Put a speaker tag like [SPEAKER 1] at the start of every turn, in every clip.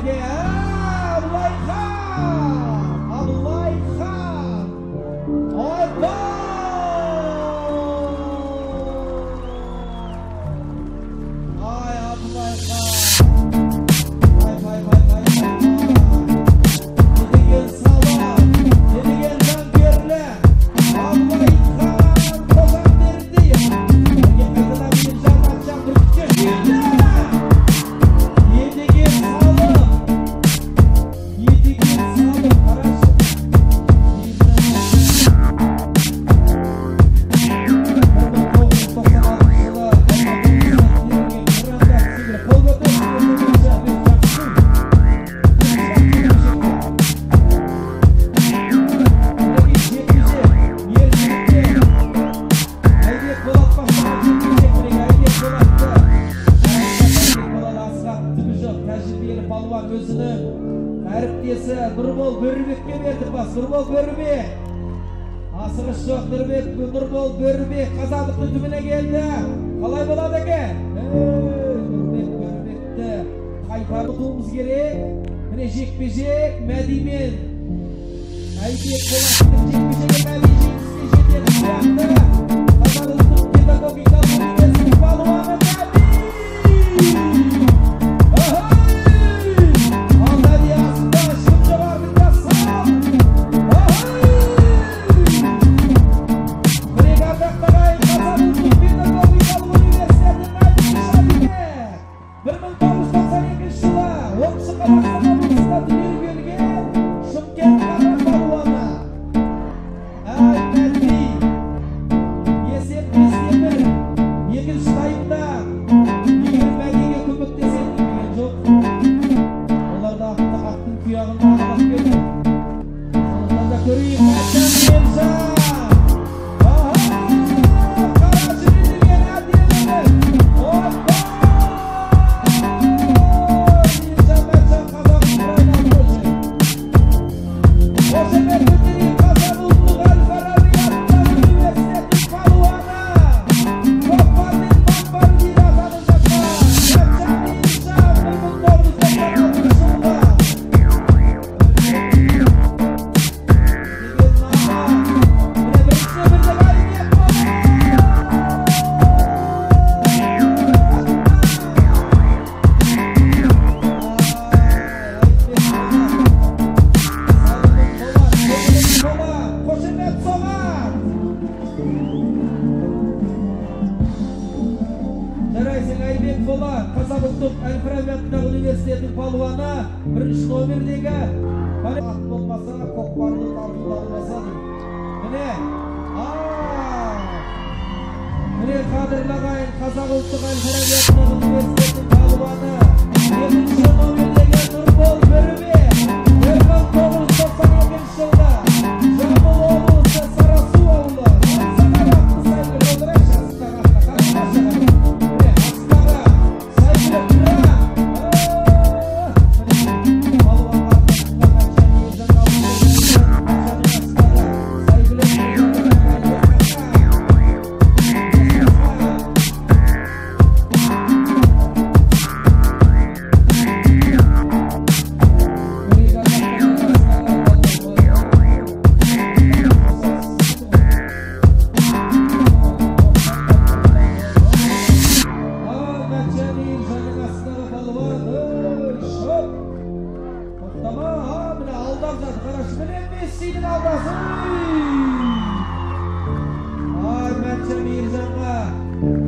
[SPEAKER 1] Berke. Abdullah Khan. Ay Abdullah Khan. Palvan özünün әріптесі Нұрбол Бөрібекке берді бас. Нұрбол Бөрібек. Асығыш жоқ Нұрбол Бөрібек қазандықтың түбіне келді. Қалай болады екен? Бөрібекті қайтаруымыз керек. Міне жекпе-жек Мәдимен Айбек Болаттың жекпе-жегі Мәди жеңіске жететін сияқты. Қазандықтың педагогикалық университет балуаны Мәди. Қазақ ұлттық Әл-Фараби атындағы университеттің палуаны бірінші номердегі ат болмаса көкпарды тартуға болмаса міне қадірлі ағайын Қазақ ұлттық Әл-Фараби атындағы университеттің палуаны екінші номердегі Нұрбол Бөрібек 1992 жылда Жамбыл облысы Сарасу ауылы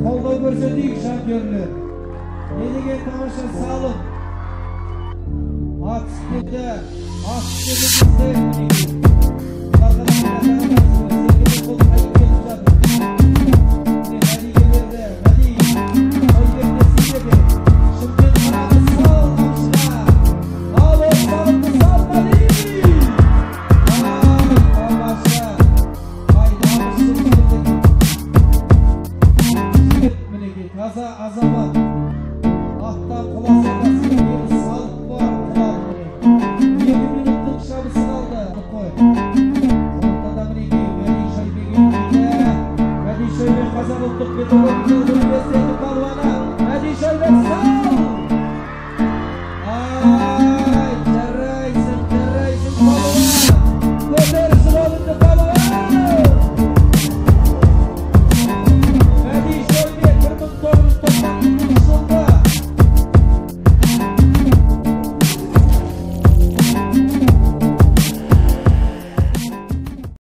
[SPEAKER 1] қолдау көрсетейік жанкүйерлер. Не деген тамаша салым. Ат үстінде азамат аттан құласа да салып бар құлады. 2 минуттың шабысын алды. Мәди Шойбек Қазақ ұлттық педагогикалық университетінің палуаны Мәди Шойбек сал!